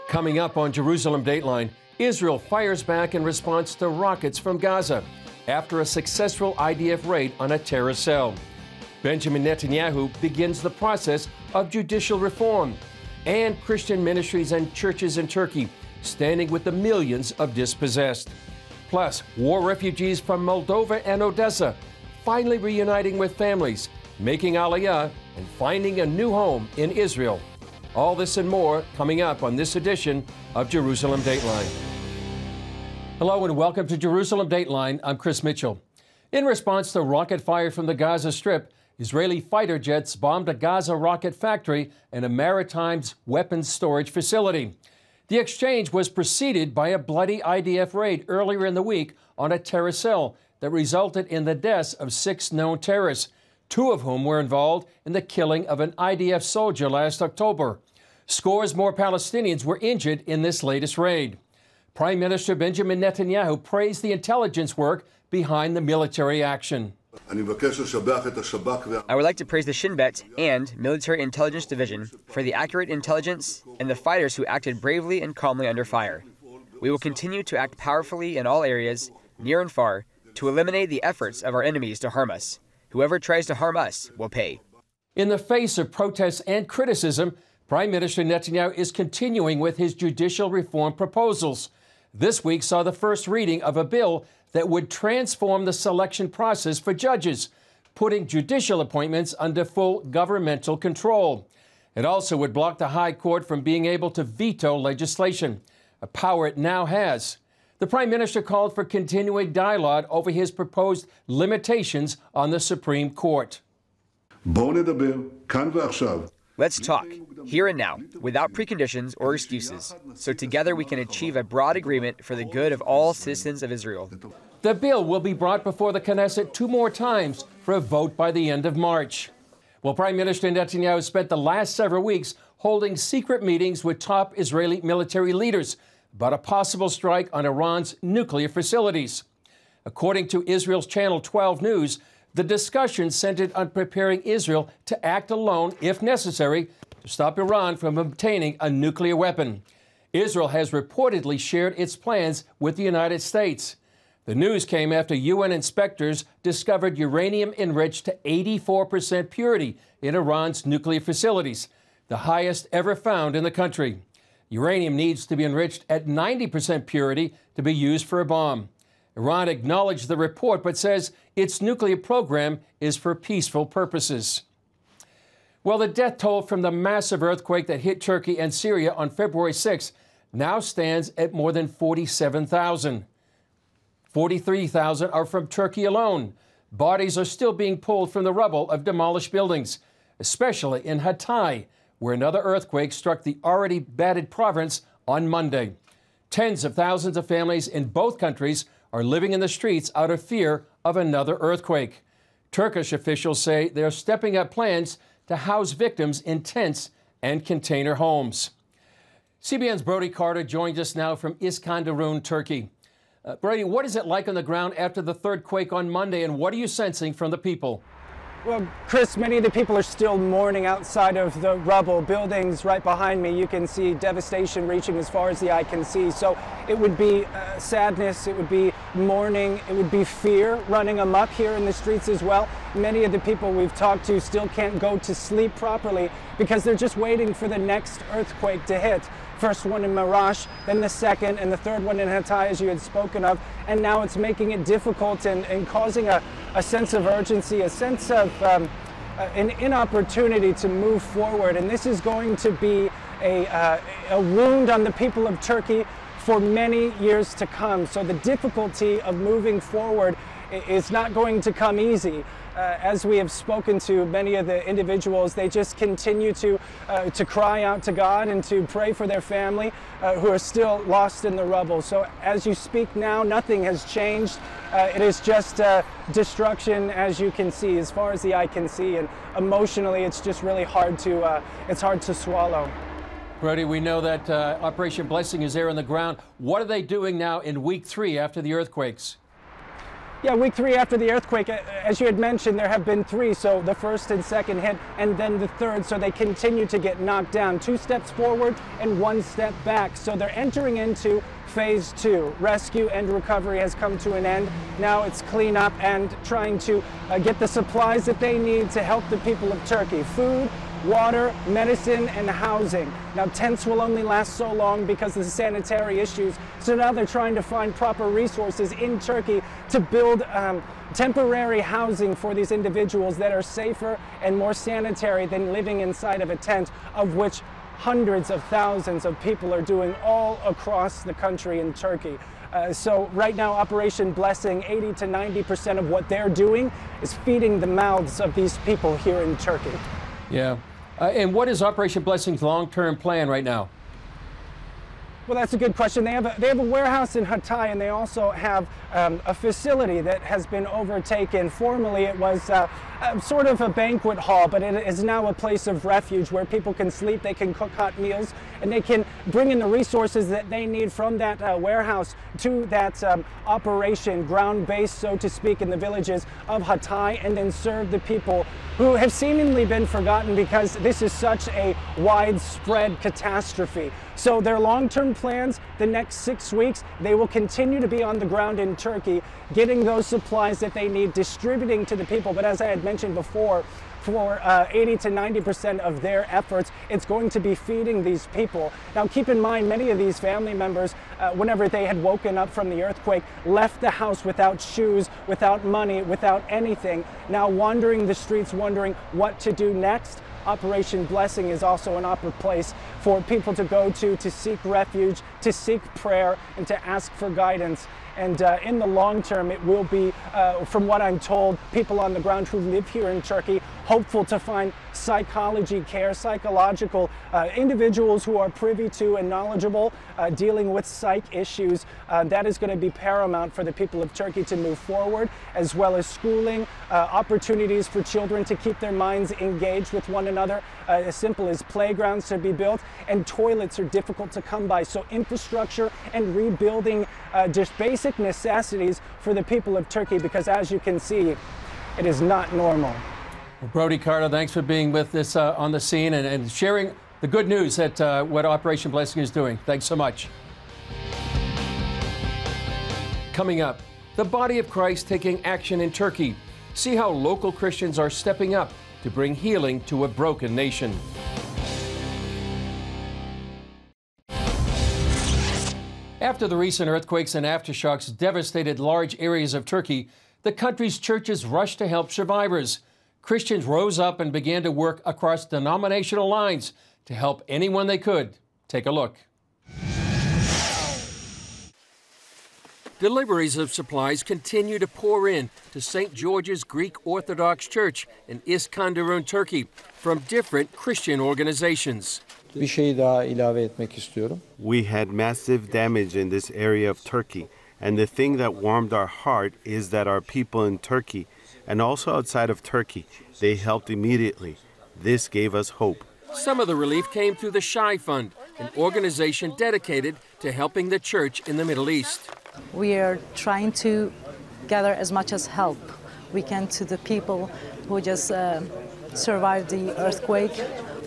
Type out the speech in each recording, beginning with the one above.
Coming up on Jerusalem Dateline, Israel fires back in response to rockets from Gaza after a successful IDF raid on a terrorist cell. Benjamin Netanyahu begins the process of judicial reform. And Christian ministries and churches in Turkey standing with the millions of dispossessed. Plus, war refugees from Moldova and Odessa finally reuniting with families, making Aliyah, and finding a new home in Israel. All this and more coming up on this edition of Jerusalem Dateline. Hello and welcome to Jerusalem Dateline. I'm Chris Mitchell. In response to rocket fire from the Gaza Strip, Israeli fighter jets bombed a Gaza rocket factory and a maritime weapons storage facility. The exchange was preceded by a bloody IDF raid earlier in the week on a terrorist cell that resulted in the deaths of 6 known terrorists, 2 of whom were involved in the killing of an IDF soldier last October. Scores more Palestinians were injured in this latest raid. Prime Minister Benjamin Netanyahu praised the intelligence work behind the military action. I would like to praise the Shin Bet and Military Intelligence Division for the accurate intelligence and the fighters who acted bravely and calmly under fire. We will continue to act powerfully in all areas, near and far, to eliminate the efforts of our enemies to harm us. Whoever tries to harm us will pay. In the face of protests and criticism, Prime Minister Netanyahu is continuing with his judicial reform proposals. This week saw the first reading of a bill that would transform the selection process for judges, putting judicial appointments under full governmental control. It also would block the High Court from being able to veto legislation, a power it now has. The Prime Minister called for continuing dialogue over his proposed limitations on the Supreme Court. Let's talk, here and now, without preconditions or excuses, so together we can achieve a broad agreement for the good of all citizens of Israel. The bill will be brought before the Knesset 2 more times for a vote by the end of March. Well, Prime Minister Netanyahu spent the last several weeks holding secret meetings with top Israeli military leaders about a possible strike on Iran's nuclear facilities. According to Israel's Channel 12 News, the discussion centered on preparing Israel to act alone, if necessary, to stop Iran from obtaining a nuclear weapon. Israel has reportedly shared its plans with the United States. The news came after UN inspectors discovered uranium enriched to 84% purity in Iran's nuclear facilities, the highest ever found in the country. Uranium needs to be enriched at 90% purity to be used for a bomb. Iran acknowledged the report but says its nuclear program is for peaceful purposes. Well, the death toll from the massive earthquake that hit Turkey and Syria on February 6 now stands at more than 47,000. 43,000 are from Turkey alone. Bodies are still being pulled from the rubble of demolished buildings, especially in Hatay, where another earthquake struck the already battered province on Monday. Tens of thousands of families in both countries are living in the streets out of fear of another earthquake. Turkish officials say they're stepping up plans to house victims in tents and container homes. CBN's Brody Carter joins us now from Iskenderun, Turkey. Brody, what is it like on the ground after the third quake on Monday, and what are you sensing from the people? Well, Chris, many of the people are still mourning outside of the rubble. Buildings right behind me, you can see devastation reaching as far as the eye can see. So it would be sadness, it would be mourning, it would be fear running amok here in the streets as well. Many of the people we've talked to still can't go to sleep properly because they're just waiting for the next earthquake to hit. First one in Marash, then the second, and the third one in Hatay, as you had spoken of. And now it's making it difficult and causing a sense of urgency, a sense of an inopportunity to move forward. And this is going to be a wound on the people of Turkey for many years to come. So the difficulty of moving forward is not going to come easy. As we have spoken to many of the individuals, they just continue to cry out to God and to pray for their family who are still lost in the rubble. So as you speak now, nothing has changed. It is just destruction, as you can see, as far as the eye can see, and emotionally, it's just really hard to swallow. Brody, we know that Operation Blessing is there on the ground. What are they doing now in week 3 after the earthquakes? Yeah, week 3 after the earthquake, as you had mentioned, there have been 3, so the first and second hit, and then the third, so they continue to get knocked down. 2 steps forward and 1 step back, so they're entering into phase 2. Rescue and recovery has come to an end. Now it's cleanup and trying to get the supplies that they need to help the people of Turkey. Food, water, medicine, and housing. Now, tents will only last so long because of the sanitary issues, so now they're trying to find proper resources in Turkey to build temporary housing for these individuals that are safer and more sanitary than living inside of a tent, of which hundreds of thousands of people are doing all across the country in Turkey. So right now, Operation Blessing, 80 to 90% of what they're doing is feeding the mouths of these people here in Turkey. Yeah. And what is Operation Blessing's long-term plan right now? Well, that's a good question. They have a warehouse in Hatay, and they also have a facility that has been overtaken. Formerly, it was sort of a banquet hall, but it is now a place of refuge where people can sleep, they can cook hot meals, and they can bring in the resources that they need from that warehouse to that operation ground base, so to speak, in the villages of Hatay, and then serve the people who have seemingly been forgotten because this is such a widespread catastrophe. So their long-term plans, the next 6 weeks, they will continue to be on the ground in Turkey, getting those supplies that they need, distributing to the people. But as I had mentioned before, for 80 to 90% of their efforts, it's going to be feeding these people. Now, keep in mind, many of these family members, whenever they had woken up from the earthquake, left the house without shoes, without money, without anything. Now wandering the streets, wondering what to do next. Operation Blessing is also an opera place for people to go to seek refuge, to seek prayer, and to ask for guidance. And in the long term, it will be, from what I'm told, people on the ground who live here in Turkey, hopeful to find psychology care, psychological individuals who are privy to and knowledgeable dealing with psych issues. That is going to be paramount for the people of Turkey to move forward, as well as schooling, opportunities for children to keep their minds engaged with one another, as simple as playgrounds to be built, and toilets are difficult to come by. So infrastructure and rebuilding just basic necessities for the people of Turkey, because as you can see, it is not normal. Well, Brody Carter, thanks for being with us on the scene and sharing the good news that what Operation Blessing is doing. Thanks so much. Coming up, the body of Christ taking action in Turkey. See how local Christians are stepping up to bring healing to a broken nation. After the recent earthquakes and aftershocks devastated large areas of Turkey, the country's churches rushed to help survivors. Christians rose up and began to work across denominational lines to help anyone they could. Take a look. Deliveries of supplies continue to pour in to St. George's Greek Orthodox Church in Iskenderun, Turkey, from different Christian organizations. Bir şey daha ilave etmek istiyorum. We had massive damage in this area of Turkey, and the thing that warmed our heart is that our people in Turkey and also outside of Turkey, they helped immediately. This gave us hope. Some of the relief came through the Shai Fund, an organization dedicated to helping the church in the Middle East. We are trying to gather as much as help we can to the people who just survived the earthquake,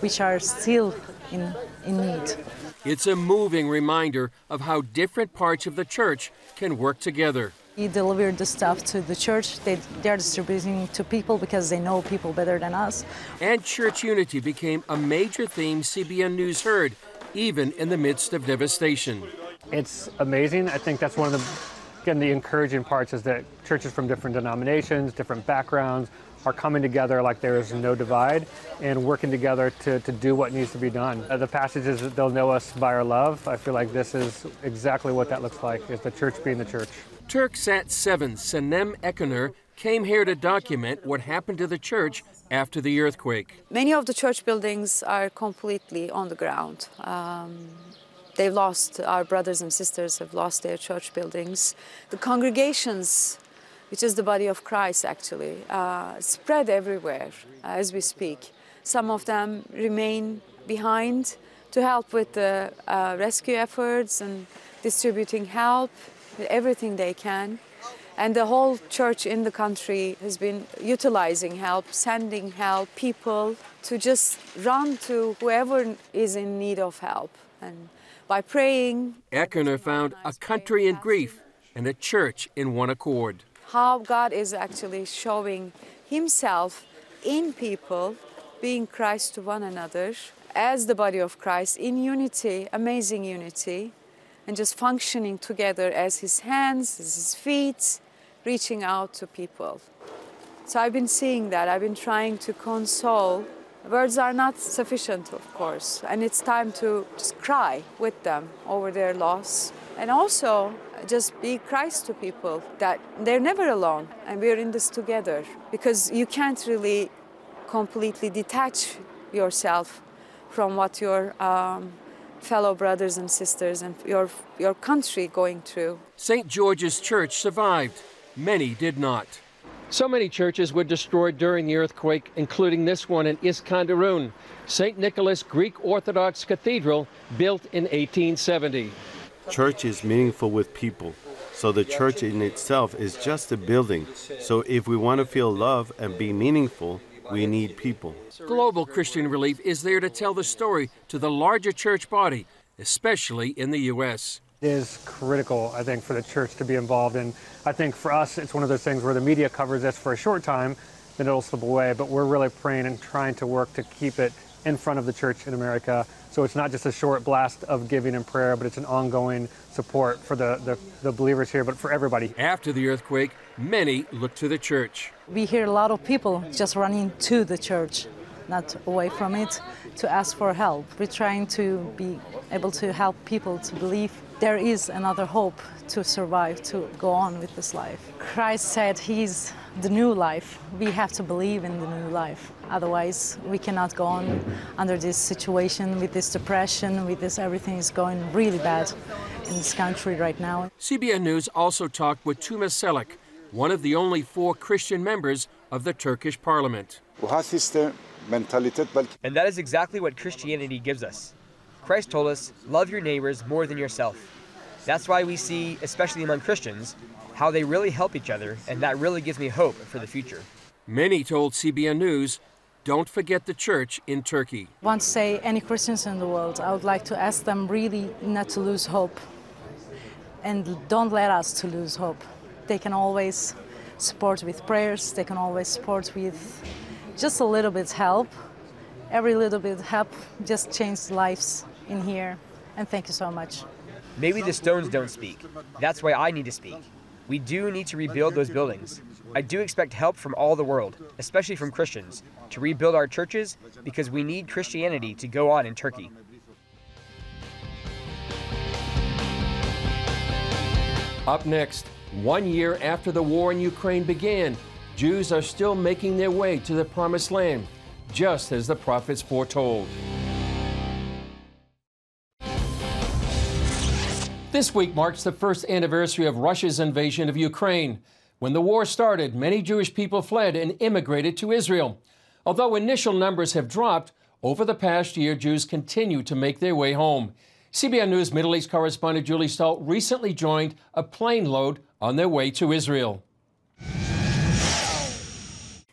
which are still in need. It's a moving reminder of how different parts of the church can work together. We delivered the stuff to the church. They're distributing to people because they know people better than us. And church unity became a major theme CBN News heard, even in the midst of devastation. It's amazing. I think that's one of the encouraging parts is that churches from different denominations, different backgrounds, are coming together like there is no divide and working together to do what needs to be done. The passage is that they'll know us by our love. I feel like this is exactly what that looks like, is the church being the church. Turksat 7 Senem Ekoner came here to document what happened to the church after the earthquake. Many of the church buildings are completely on the ground. They've lost, our brothers and sisters have lost their church buildings. The congregations, which is the body of Christ actually, spread everywhere as we speak. Some of them remain behind to help with the rescue efforts and distributing help, everything they can. And the whole church in the country has been utilizing help, sending help, people to just run to whoever is in need of help. And by praying... Eckner found a country in grief and a church in one accord. How God is actually showing himself in people, being Christ to one another, as the body of Christ, in unity, amazing unity, and just functioning together as his hands, as his feet, reaching out to people. So I've been seeing that. I've been trying to console. Words are not sufficient, of course, and it's time to just cry with them over their loss. And also just be Christ to people, that they're never alone and we're in this together, because you can't really completely detach yourself from what your fellow brothers and sisters and your country going through. St. George's Church survived. Many did not. So many churches were destroyed during the earthquake, including this one in Iskenderun, St. Nicholas Greek Orthodox Cathedral, built in 1870. Church is meaningful with people, so the church in itself is just a building. So if we want to feel love and be meaningful, we need people. Global Christian Relief is there to tell the story to the larger church body, especially in the U.S. It is critical, I think, for the church to be involved in. I think for us, it's one of those things where the media covers this for a short time, then it'll slip away, but we're really praying and trying to work to keep it in front of the church in America. So it's not just a short blast of giving and prayer, but it's an ongoing support for the believers here, but for everybody. After the earthquake, many looked to the church. We hear a lot of people just running to the church, not away from it, to ask for help. We're trying to be able to help people to believe there is another hope to survive, to go on with this life. Christ said he's the new life. We have to believe in the new life. Otherwise, we cannot go on under this situation, with this depression, with this everything is going really bad in this country right now. CBN News also talked with Tuma Selak, one of the only 4 Christian members of the Turkish parliament. And that is exactly what Christianity gives us. Christ told us, love your neighbors more than yourself. That's why we see, especially among Christians, how they really help each other, and that really gives me hope for the future. Many told CBN News, don't forget the church in Turkey. I want to say any Christians in the world, I would like to ask them really not to lose hope, and don't let us to lose hope. They can always support with prayers, they can always support with just a little bit help. Every little bit help just changed lives in here, and thank you so much. Maybe the stones don't speak. That's why I need to speak. We do need to rebuild those buildings. I do expect help from all the world, especially from Christians, to rebuild our churches, because we need Christianity to go on in Turkey. Up next, 1 year after the war in Ukraine began, Jews are still making their way to the Promised Land, just as the prophets foretold. This week marks the first anniversary of Russia's invasion of Ukraine. When the war started, many Jewish people fled and immigrated to Israel. Although initial numbers have dropped, over the past year, Jews continue to make their way home. CBN News Middle East correspondent Julie Stahl recently joined a plane load on their way to Israel.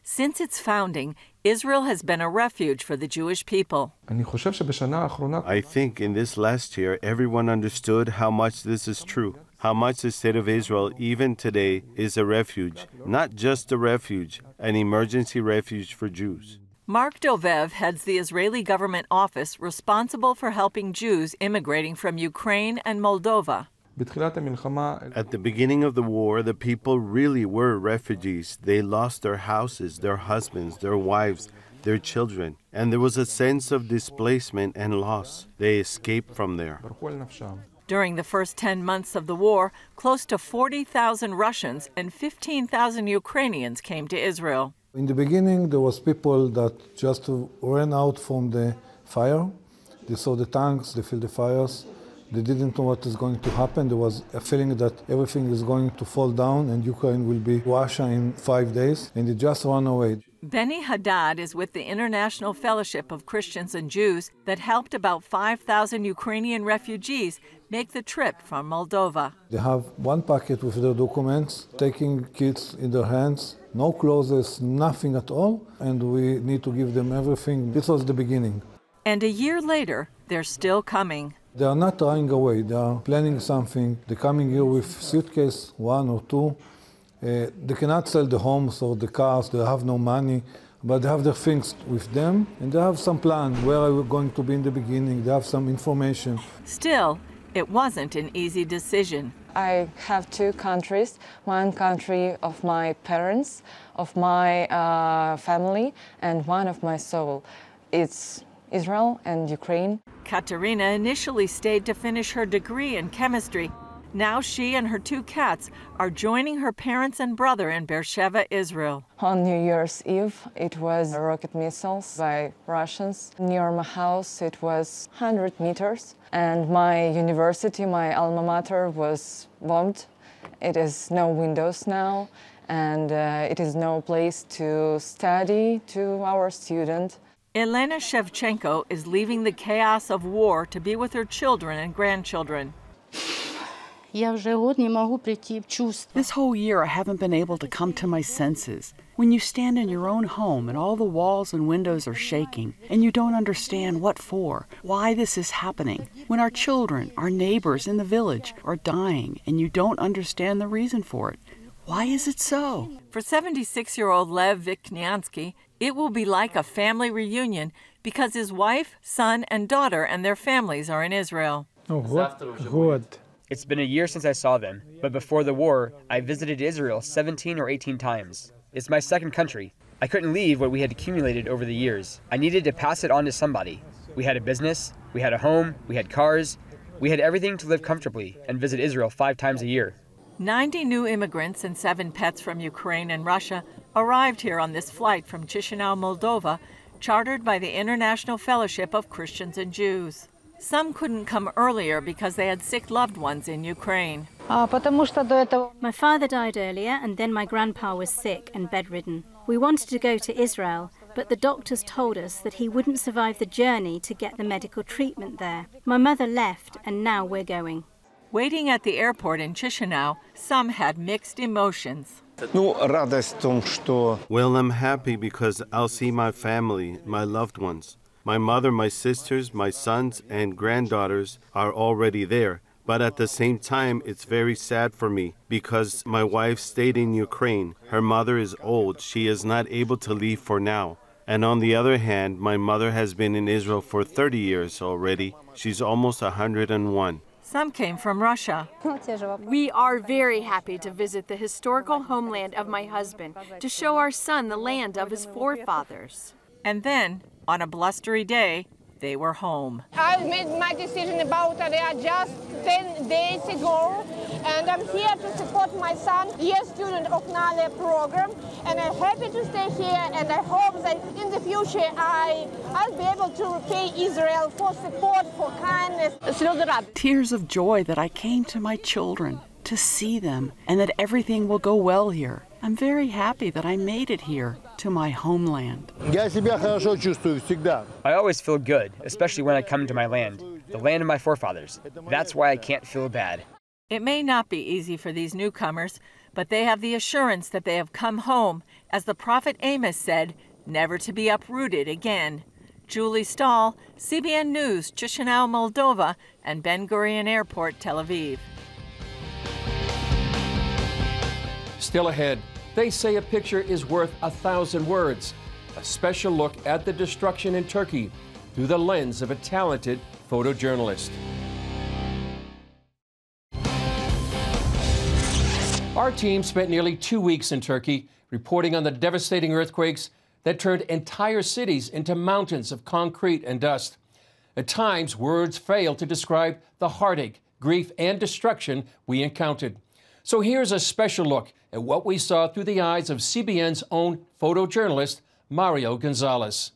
Since its founding, Israel has been a refuge for the Jewish people. I think in this last year, everyone understood how much this is true, how much the state of Israel, even today, is a refuge, not just a refuge, an emergency refuge for Jews. Mark Dovev heads the Israeli government office responsible for helping Jews immigrating from Ukraine and Moldova. At the beginning of the war, the people really were refugees. They lost their houses, their husbands, their wives, their children, and there was a sense of displacement and loss. They escaped from there. During the first 10 months of the war, close to 40,000 Russians and 15,000 Ukrainians came to Israel. In the beginning, there was people that just ran out from the fire. They saw the tanks, they felt the fires. They didn't know what is going to happen. There was a feeling that everything is going to fall down and Ukraine will be Russia in 5 days, and they just ran away. Benny Haddad is with the International Fellowship of Christians and Jews that helped about 5,000 Ukrainian refugees make the trip from Moldova. They have one packet with their documents, taking kids in their hands, no clothes, nothing at all, and we need to give them everything. This was the beginning. And a year later, they're still coming. They are not running away. They are planning something. They're coming here with suitcase, one or two. They cannot sell the homes or the cars. They have no money, but they have their things with them, and they have some plan where are we going to be in the beginning. They have some information. Still, it wasn't an easy decision. I have two countries, one country of my parents, of my family, and one of my soul. It's Israel and Ukraine. Katerina initially stayed to finish her degree in chemistry. Now she and her two cats are joining her parents and brother in Beersheba, Israel. On New Year's Eve, it was rocket missiles by Russians. Near my house, it was 100 meters. And my university, my alma mater, was bombed. It is no windows now, and it is no place to study to our students. Elena Shevchenko is leaving the chaos of war to be with her children and grandchildren. This whole year I haven't been able to come to my senses. When you stand in your own home and all the walls and windows are shaking and you don't understand what for, why this is happening. When our children, our neighbors in the village are dying and you don't understand the reason for it. Why is it so? For 76-year-old Lev Vikniansky, it will be like a family reunion because his wife, son, and daughter and their families are in Israel. It's been a year since I saw them, but before the war, I visited Israel 17 or 18 times. It's my second country. I couldn't leave what we had accumulated over the years. I needed to pass it on to somebody. We had a business, we had a home, we had cars. We had everything to live comfortably and visit Israel 5 times a year. 90 new immigrants and 7 pets from Ukraine and Russia arrived here on this flight from Chisinau, Moldova, chartered by the International Fellowship of Christians and Jews. Some couldn't come earlier because they had sick loved ones in Ukraine. My father died earlier, and then my grandpa was sick and bedridden. We wanted to go to Israel, but the doctors told us that he wouldn't survive the journey to get the medical treatment there. My mother left, and now we're going. Waiting at the airport in Chisinau, some had mixed emotions. Well, I'm happy because I'll see my family, my loved ones. My mother, my sisters, my sons, and granddaughters are already there. But at the same time, it's very sad for me because my wife stayed in Ukraine. Her mother is old. She is not able to leave for now. And on the other hand, my mother has been in Israel for 30 years already. She's almost 101. Some came from Russia. We are very happy to visit the historical homeland of my husband, to show our son the land of his forefathers. And then, on a blustery day, they were home. I made my decision about it just 10 days ago, and I'm here to support my son, year student of NALE program, and I'm happy to stay here, and I hope that in the future I'll be able to repay Israel for support, for kindness. Tears of joy that I came to my children, to see them, and that everything will go well here. I'm very happy that I made it here, to my homeland. I always feel good, especially when I come to my land, the land of my forefathers. That's why I can't feel bad. It may not be easy for these newcomers, but they have the assurance that they have come home, as the prophet Amos said, never to be uprooted again. Julie Stahl, CBN News, Chisinau, Moldova, and Ben Gurion Airport, Tel Aviv. Still ahead, they say a picture is worth 1,000 words. A special look at the destruction in Turkey through the lens of a talented photojournalist. Our team spent nearly 2 weeks in Turkey reporting on the devastating earthquakes that turned entire cities into mountains of concrete and dust. At times, words fail to describe the heartache, grief, and destruction we encountered. So here's a special look at what we saw through the eyes of CBN's own photojournalist, Mario Gonzalez.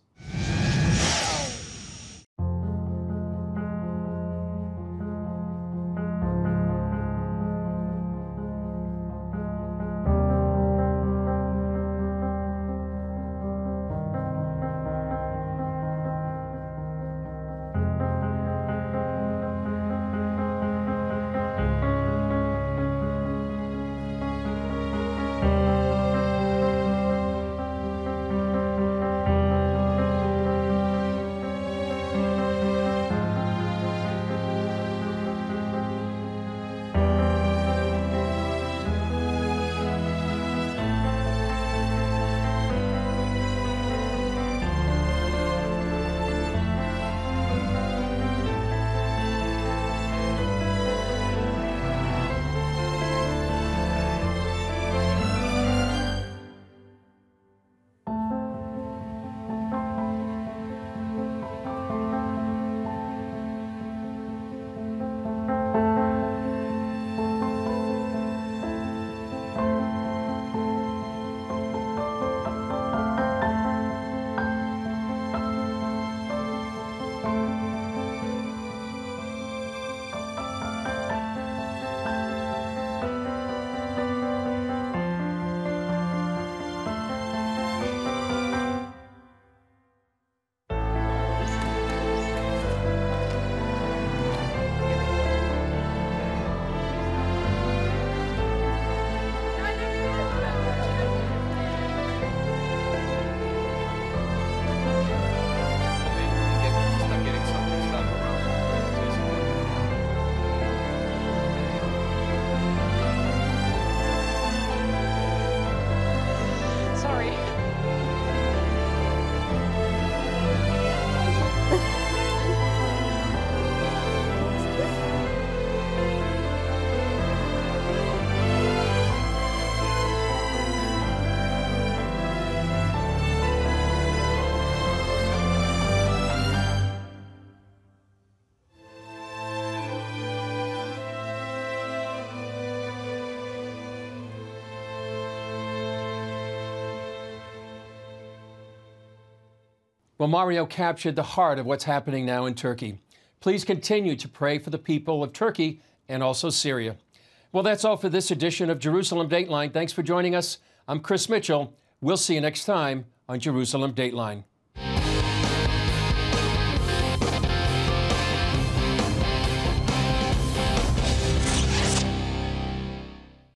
Well, Mario captured the heart of what's happening now in Turkey. Please continue to pray for the people of Turkey and also Syria. Well, that's all for this edition of Jerusalem Dateline. Thanks for joining us. I'm Chris Mitchell. We'll see you next time on Jerusalem Dateline.